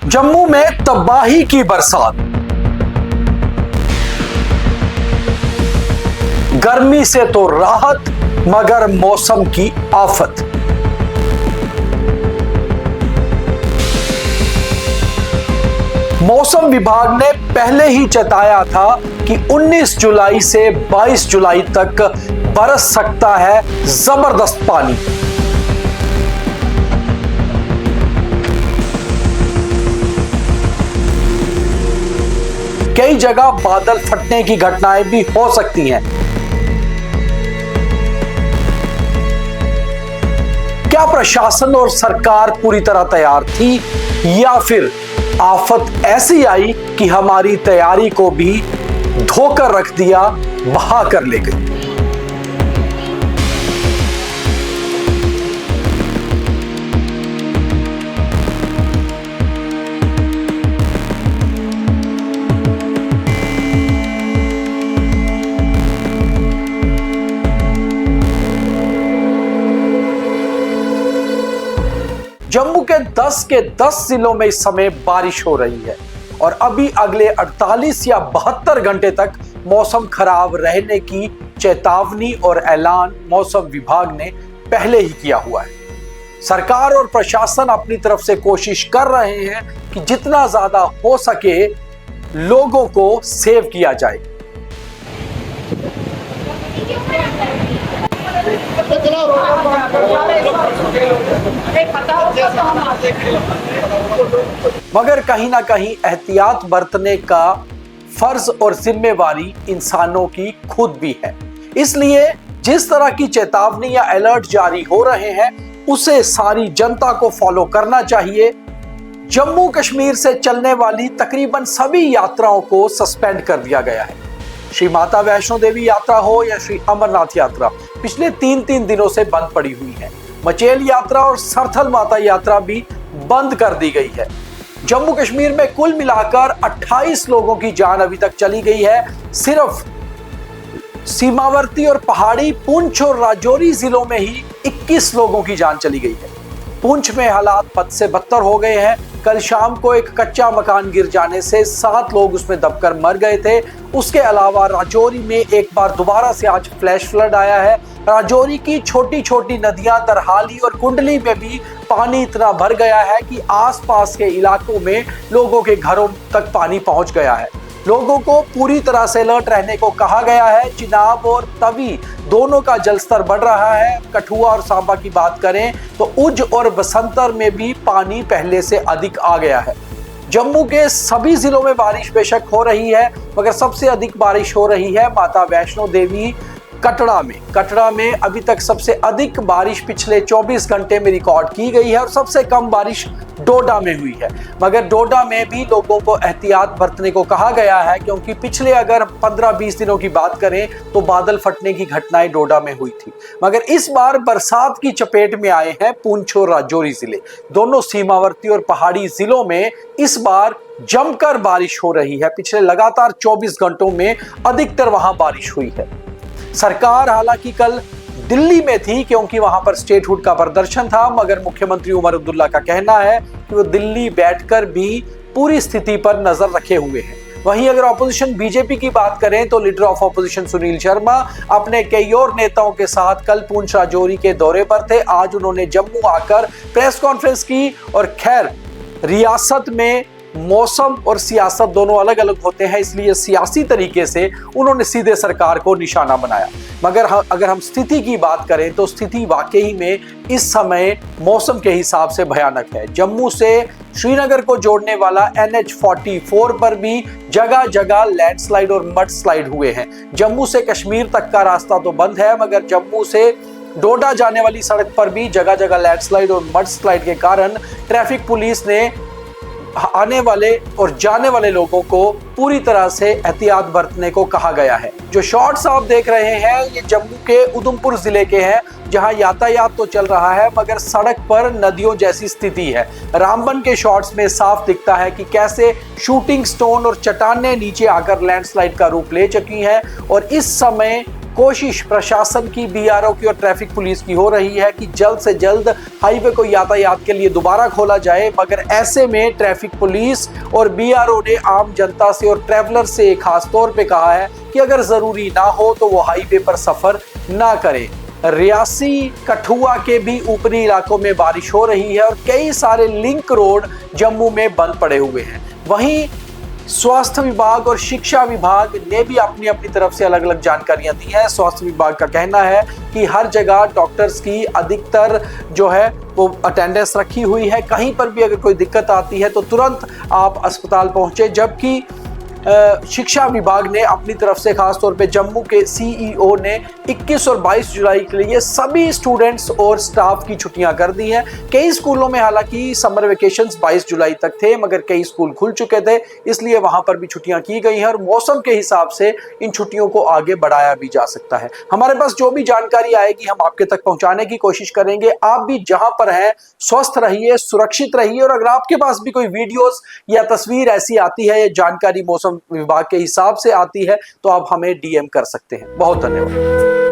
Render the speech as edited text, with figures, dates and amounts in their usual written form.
जम्मू में तबाही की बरसात, गर्मी से तो राहत मगर मौसम की आफत। मौसम विभाग ने पहले ही चेताया था कि 19 जुलाई से 22 जुलाई तक बरस सकता है जबरदस्त पानी। कई जगह बादल फटने की घटनाएं भी हो सकती हैं। क्या प्रशासन और सरकार पूरी तरह तैयार थी या फिर आफत ऐसी आई कि हमारी तैयारी को भी धोकर रख दिया, बहा कर ले गई। जम्मू के 10 जिलों में इस समय बारिश हो रही है और अभी अगले 48 या 72 घंटे तक मौसम खराब रहने की चेतावनी और ऐलान मौसम विभाग ने पहले ही किया हुआ है। सरकार और प्रशासन अपनी तरफ से कोशिश कर रहे हैं कि जितना ज्यादा हो सके लोगों को सेव किया जाए। मगर कहीं ना कहीं एहतियात बरतने का फर्ज और जिम्मेवारी इंसानों की खुद भी है। इसलिए जिस तरह की चेतावनी या अलर्ट जारी हो रहे हैं उसे सारी जनता को फॉलो करना चाहिए। जम्मू कश्मीर से चलने वाली तकरीबन सभी यात्राओं को सस्पेंड कर दिया गया है। श्री माता वैष्णो देवी यात्रा हो या श्री अमरनाथ यात्रा पिछले 3 दिनों से बंद पड़ी हुई है। मचेल यात्रा और सरथल माता यात्रा भी बंद कर दी गई है। जम्मू कश्मीर में कुल मिलाकर 28 लोगों की जान अभी तक चली गई है। सिर्फ सीमावर्ती और पहाड़ी पुंछ और राजौरी जिलों में ही 21 लोगों की जान चली गई है। पुंछ में हालात बद से बदतर हो गए हैं। कल शाम को एक कच्चा मकान गिर जाने से 7 लोग उसमें दबकर मर गए थे। उसके अलावा राजौरी में एक बार दोबारा से आज फ्लैश फ्लड आया है। राजौरी की छोटी छोटी नदियां तरहाली और कुंडली में भी पानी इतना भर गया है कि आसपास के इलाकों में लोगों के घरों तक पानी पहुंच गया है। लोगों को पूरी तरह से अलर्ट रहने को कहा गया है। चिनाब और तवी दोनों का जलस्तर बढ़ रहा है। कठुआ और सांबा की बात करें तो उज और बसंतर में भी पानी पहले से अधिक आ गया है। जम्मू के सभी जिलों में बारिश बेशक हो रही है मगर सबसे अधिक बारिश हो रही है माता वैष्णो देवी कटड़ा में अभी तक सबसे अधिक बारिश पिछले 24 घंटे में रिकॉर्ड की गई है और सबसे कम बारिश डोडा में हुई है। मगर डोडा में भी लोगों को एहतियात बरतने को कहा गया है क्योंकि पिछले अगर 15-20 दिनों की बात करें तो बादल फटने की घटनाएं डोडा में हुई थी। मगर इस बार बरसात की चपेट में आए हैं पुंछ और राजौरी जिले। दोनों सीमावर्ती और पहाड़ी जिलों में इस बार जमकर बारिश हो रही है। पिछले लगातार 24 घंटों में अधिकतर वहां बारिश हुई है। सरकार हालांकि कल दिल्ली में थी क्योंकि वहां पर स्टेटहुड का प्रदर्शन था, मगर मुख्यमंत्री उमर अब्दुल्ला का कहना है कि वो दिल्ली बैठकर भी पूरी स्थिति पर नजर रखे हुए हैं। वहीं अगर ऑपोजिशन बीजेपी की बात करें तो leader of opposition Sunil Sharma अपने कई और नेताओं के साथ कल पुंछ राजौरी के दौरे पर थे। आज उन्होंने जम्मू आकर प्रेस कॉन्फ्रेंस की और खैर रियासत में मौसम और सियासत दोनों अलग अलग होते हैं, इसलिए सियासी तरीके से उन्होंने सीधे सरकार को निशाना बनाया। मगर अगर हम स्थिति की बात करें तो स्थिति वाकई में इस समय मौसम के हिसाब से भयानक है। जम्मू से श्रीनगर को जोड़ने वाला NH-44 पर भी जगह जगह लैंडस्लाइड और मड स्लाइड हुए हैं। जम्मू से कश्मीर तक का रास्ता तो बंद है मगर जम्मू से डोडा जाने वाली सड़क पर भी जगह जगह लैंडस्लाइड और मड स्लाइड के कारण ट्रैफिक पुलिस ने आने वाले और जाने वाले लोगों को पूरी तरह से एहतियात बरतने को कहा गया है। जो शॉट्स आप देख रहे हैं ये जम्मू के उधमपुर जिले के हैं जहां यातायात तो चल रहा है मगर सड़क पर नदियों जैसी स्थिति है। रामबन के शॉट्स में साफ दिखता है कि कैसे शूटिंग स्टोन और चट्टानें नीचे आकर लैंडस्लाइड का रूप ले चुकी हैं और इस समय कोशिश प्रशासन की, बीआरओ की और ट्रैफिक पुलिस की हो रही है कि जल्द से जल्द हाईवे को यातायात के लिए दोबारा खोला जाए, मगर ऐसे में ट्रैफिक पुलिस और बीआरओ ने आम जनता से और ट्रैवलर से खास तौर पे कहा है कि अगर जरूरी ना हो तो वो हाईवे पर सफर ना करें। रियासी कठुआ के भी ऊपरी इलाकों में बारिश हो रही है और कई सारे लिंक रोड जम्मू में बंद पड़े हुए हैं। वहीं स्वास्थ्य विभाग और शिक्षा विभाग ने भी अपनी अपनी तरफ से अलग अलग जानकारियां दी हैं। स्वास्थ्य विभाग का कहना है कि हर जगह डॉक्टर्स की अधिकतर जो है वो अटेंडेंस रखी हुई है, कहीं पर भी अगर कोई दिक्कत आती है तो तुरंत आप अस्पताल पहुंचे। जबकि शिक्षा विभाग ने अपनी तरफ से खासतौर पे जम्मू के सीईओ ने 21 और 22 जुलाई के लिए सभी स्टूडेंट्स और स्टाफ की छुट्टियां कर दी हैं। कई स्कूलों में हालांकि समर वेकेशंस 22 जुलाई तक थे, मगर कई स्कूल खुल चुके थे, इसलिए वहां पर भी छुट्टियां की गई हैं और मौसम के हिसाब से इन छुट्टियों को आगे बढ़ाया भी जा सकता है। हमारे पास जो भी जानकारी आएगी हम आपके तक पहुंचाने की कोशिश करेंगे। आप भी जहां पर हैं स्वस्थ रहिए, सुरक्षित रहिए, और अगर आपके पास भी कोई वीडियोस या तस्वीर ऐसी आती है या जानकारी मौसम विभाग के हिसाब से आती है तो आप हमें डीएम कर सकते हैं। बहुत धन्यवाद।